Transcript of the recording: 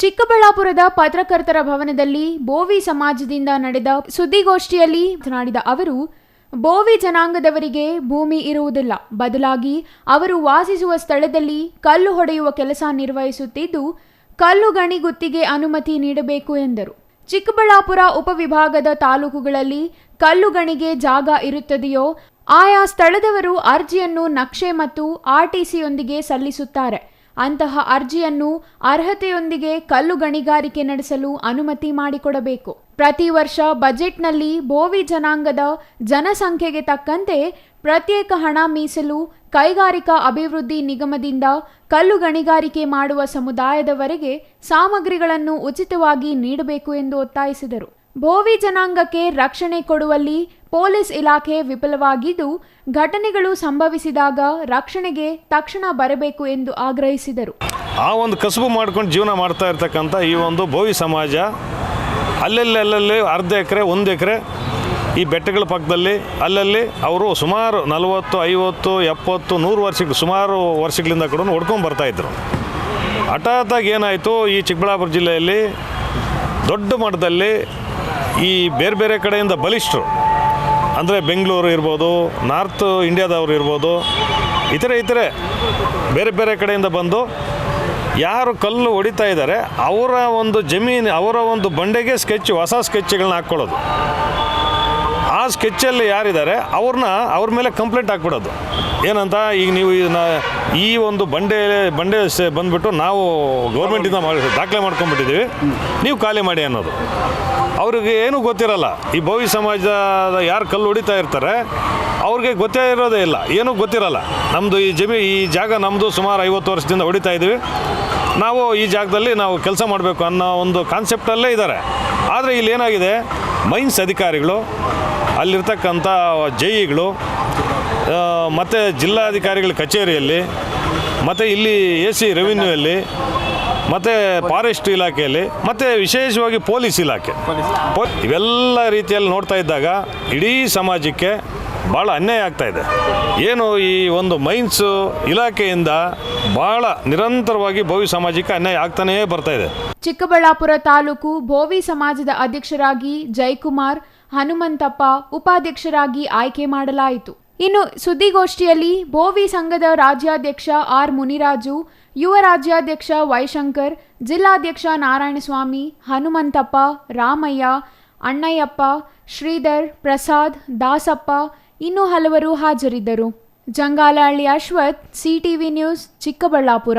ಚಿಕ್ಕಬಳ್ಳಾಪುರದ ಪತ್ರಕರ್ತರ ಭವನದಲ್ಲಿ ಬೋವಿ ಸಮಾಜದಿಂದ ನಡೆದ ಸುದ್ದಿಗೋಷ್ಠಿಯಲ್ಲಿ ಮಾತನಾಡಿದ ಅವರು, ಬೋವಿ ಜನಾಂಗದವರಿಗೆ ಭೂಮಿ ಇರುವುದಿಲ್ಲ, ಬದಲಾಗಿ ಅವರು ವಾಸಿಸುವ ಸ್ಥಳದಲ್ಲಿ ಕಲ್ಲು ಹೊಡೆಯುವ ಕೆಲಸ ನಿರ್ವಹಿಸುತ್ತಿದ್ದು, ಕಲ್ಲು ಗಣಿ ಗುತ್ತಿಗೆ ಅನುಮತಿ ನೀಡಬೇಕು ಎಂದರು. ಚಿಕ್ಕಬಳ್ಳಾಪುರ ಉಪವಿಭಾಗದ ತಾಲೂಕುಗಳಲ್ಲಿ ಕಲ್ಲು ಗಣಿಗೆ ಜಾಗ ಇರುತ್ತದೆಯೋ ಆಯಾ ಸ್ಥಳದವರು ಅರ್ಜಿಯನ್ನು ನಕ್ಷೆ ಮತ್ತು ಆರ್ಟಿಸಿಯೊಂದಿಗೆ ಸಲ್ಲಿಸುತ್ತಾರೆ. ಅಂತಹ ಅರ್ಜಿಯನ್ನು ಅರ್ಹತೆಯೊಂದಿಗೆ ಕಲ್ಲು ಗಣಿಗಾರಿಕೆ ನಡೆಸಲು ಅನುಮತಿ ಮಾಡಿಕೊಡಬೇಕು. ಪ್ರತಿ ವರ್ಷ ಬಜೆಟ್ನಲ್ಲಿ ಬೋವಿ ಜನಾಂಗದ ಜನಸಂಖ್ಯೆಗೆ ತಕ್ಕಂತೆ ಪ್ರತ್ಯೇಕ ಹಣ ಮೀಸಲು ಕೈಗಾರಿಕಾ ಅಭಿವೃದ್ಧಿ ನಿಗಮದಿಂದ ಕಲ್ಲು ಗಣಿಗಾರಿಕೆ ಮಾಡುವ ಸಮುದಾಯದವರೆಗೆ ಸಾಮಗ್ರಿಗಳನ್ನು ಉಚಿತವಾಗಿ ನೀಡಬೇಕು ಎಂದು ಒತ್ತಾಯಿಸಿದರು. ಬೋವಿ ಜನಾಂಗಕ್ಕೆ ರಕ್ಷಣೆ ಕೊಡುವಲ್ಲಿ ಪೊಲೀಸ್ ಇಲಾಖೆ ವಿಫಲವಾಗಿದ್ದು, ಘಟನೆಗಳು ಸಂಭವಿಸಿದಾಗ ರಕ್ಷಣೆಗೆ ತಕ್ಷಣ ಬರಬೇಕು ಎಂದು ಆಗ್ರಹಿಸಿದರು. ಆ ಒಂದು ಕಸುಬು ಮಾಡ್ಕೊಂಡು ಜೀವನ ಮಾಡ್ತಾ ಇರ್ತಕ್ಕಂಥ ಈ ಒಂದು ಬೋವಿ ಸಮಾಜ ಅಲ್ಲಲ್ಲಿ ಅರ್ಧ ಎಕರೆ 1 ಎಕರೆ ಈ ಬೆಟ್ಟಗಳ ಪಕ್ಕದಲ್ಲಿ ಅಲ್ಲಲ್ಲಿ ಅವರು ಸುಮಾರು 40, 50, 70, 100 ವರ್ಷಕ್ಕೆ ಸುಮಾರು ವರ್ಷಗಳಿಂದ ಕೂಡ ಹೊಡ್ಕೊಂಡು ಬರ್ತಾಯಿದ್ರು. ಹಠಾತ್ತಾಗಿ ಏನಾಯಿತು, ಈ ಚಿಕ್ಕಬಳ್ಳಾಪುರ ಜಿಲ್ಲೆಯಲ್ಲಿ ದೊಡ್ಡ ಮಟ್ಟದಲ್ಲಿ ಈ ಬೇರೆ ಬೇರೆ ಕಡೆಯಿಂದ ಬಲಿಷ್ಠರು ಅಂದರೆ ಬೆಂಗಳೂರು ಇರ್ಬೋದು, ನಾರ್ತ್ ಇಂಡಿಯಾದವರು ಇರ್ಬೋದು, ಇತರೆ ಬೇರೆ ಬೇರೆ ಕಡೆಯಿಂದ ಬಂದು ಯಾರು ಕಲ್ಲು ಹೊಡಿತಾ ಇದ್ದಾರೆ ಅವರ ಒಂದು ಜಮೀನು, ಅವರ ಒಂದು ಬಂಡೆಗೆ ಹೊಸ ಸ್ಕೆಚ್ಗಳನ್ನ ಹಾಕ್ಕೊಳ್ಳೋದು. ಆ ಸ್ಕೆಚ್ಚಲ್ಲಿ ಯಾರಿದ್ದಾರೆ ಅವ್ರ ಮೇಲೆ ಕಂಪ್ಲೇಂಟ್ ಹಾಕ್ಬಿಡೋದು. ಏನಂತ, ಈಗ ನೀವು ಈ ಒಂದು ಬಂಡೆ ಬಂದುಬಿಟ್ಟು ನಾವು ಗೌರ್ಮೆಂಟಿಂದ ದಾಖಲೆ ಮಾಡ್ಕೊಂಡ್ಬಿಟ್ಟಿದ್ದೀವಿ, ನೀವು ಖಾಲಿ ಮಾಡಿ ಅನ್ನೋದು. ಅವ್ರಿಗೆ ಏನೂ ಗೊತ್ತಿರಲ್ಲ. ಈ ಬೋವಿ ಸಮಾಜದ ಯಾರು ಕಲ್ಲು ಹೊಡಿತಾ ಇರ್ತಾರೆ ಅವ್ರಿಗೆ ಗೊತ್ತೇ ಇರೋದೇ ಇಲ್ಲ, ಏನೂ ಗೊತ್ತಿರಲ್ಲ. ನಮ್ಮದು ಈ ಜಾಗ ನಮ್ಮದು, ಸುಮಾರು 50 ವರ್ಷದಿಂದ ಹೊಡಿತಾ ಇದ್ದೀವಿ, ನಾವು ಈ ಜಾಗದಲ್ಲಿ ನಾವು ಕೆಲಸ ಮಾಡಬೇಕು ಅನ್ನೋ ಒಂದು ಕಾನ್ಸೆಪ್ಟಲ್ಲೇ ಇದ್ದಾರೆ. ಆದರೆ ಇಲ್ಲಿ ಏನಾಗಿದೆ, ಮೈನ್ಸ್ ಅಧಿಕಾರಿಗಳು, ಅಲ್ಲಿರ್ತಕ್ಕಂಥ ಜೈಗಳು ಮತ್ತು ಜಿಲ್ಲಾಧಿಕಾರಿಗಳ ಕಚೇರಿಯಲ್ಲಿ, ಮತ್ತು ಇಲ್ಲಿ AC ರೆವಿನ್ಯೂಯಲ್ಲಿ, ಮತ್ತು ಫಾರೆಸ್ಟ್ ಇಲಾಖೆಯಲ್ಲಿ, ಮತ್ತು ವಿಶೇಷವಾಗಿ ಪೊಲೀಸ್ ಇಲಾಖೆ, ಇವೆಲ್ಲ ರೀತಿಯಲ್ಲಿ ನೋಡ್ತಾ ಇದ್ದಾಗ ಇಡೀ ಸಮಾಜಕ್ಕೆ ಭಾಳ ಅನ್ಯಾಯ ಆಗ್ತಾಯಿದೆ. ಏನು ಈ ಒಂದು ಮೈನ್ಸ್ ಇಲಾಖೆಯಿಂದ ಭಾಳ ನಿರಂತರವಾಗಿ ಬೋವಿ ಸಮಾಜಕ್ಕೆ ಅನ್ಯಾಯ ಆಗ್ತಾನೇ ಬರ್ತಾಯಿದೆ. ಚಿಕ್ಕಬಳ್ಳಾಪುರ ತಾಲೂಕು ಬೋವಿ ಸಮಾಜದ ಅಧ್ಯಕ್ಷರಾಗಿ ಜಯಕುಮಾರ್, ಹನುಮಂತಪ್ಪ ಉಪಾಧ್ಯಕ್ಷರಾಗಿ ಆಯ್ಕೆ ಮಾಡಲಾಯಿತು. ಇನ್ನು ಸುದ್ದಿಗೋಷ್ಠಿಯಲ್ಲಿ ಬೋವಿ ಸಂಘದ ರಾಜ್ಯಾಧ್ಯಕ್ಷ ಆರ್ ಮುನಿರಾಜು, ಯುವ ರಾಜ್ಯಾಧ್ಯಕ್ಷ ವೈಶಂಕರ್, ಜಿಲ್ಲಾಧ್ಯಕ್ಷ ನಾರಾಯಣಸ್ವಾಮಿ, ಹನುಮಂತಪ್ಪ, ರಾಮಯ್ಯ, ಅಣ್ಣಯ್ಯಪ್ಪ, ಶ್ರೀಧರ್, ಪ್ರಸಾದ್, ದಾಸಪ್ಪ ಇನ್ನೂ ಹಲವರು ಹಾಜರಿದ್ದರು. Jangalahalli Ashwath, CTV news, Chikkaballapur.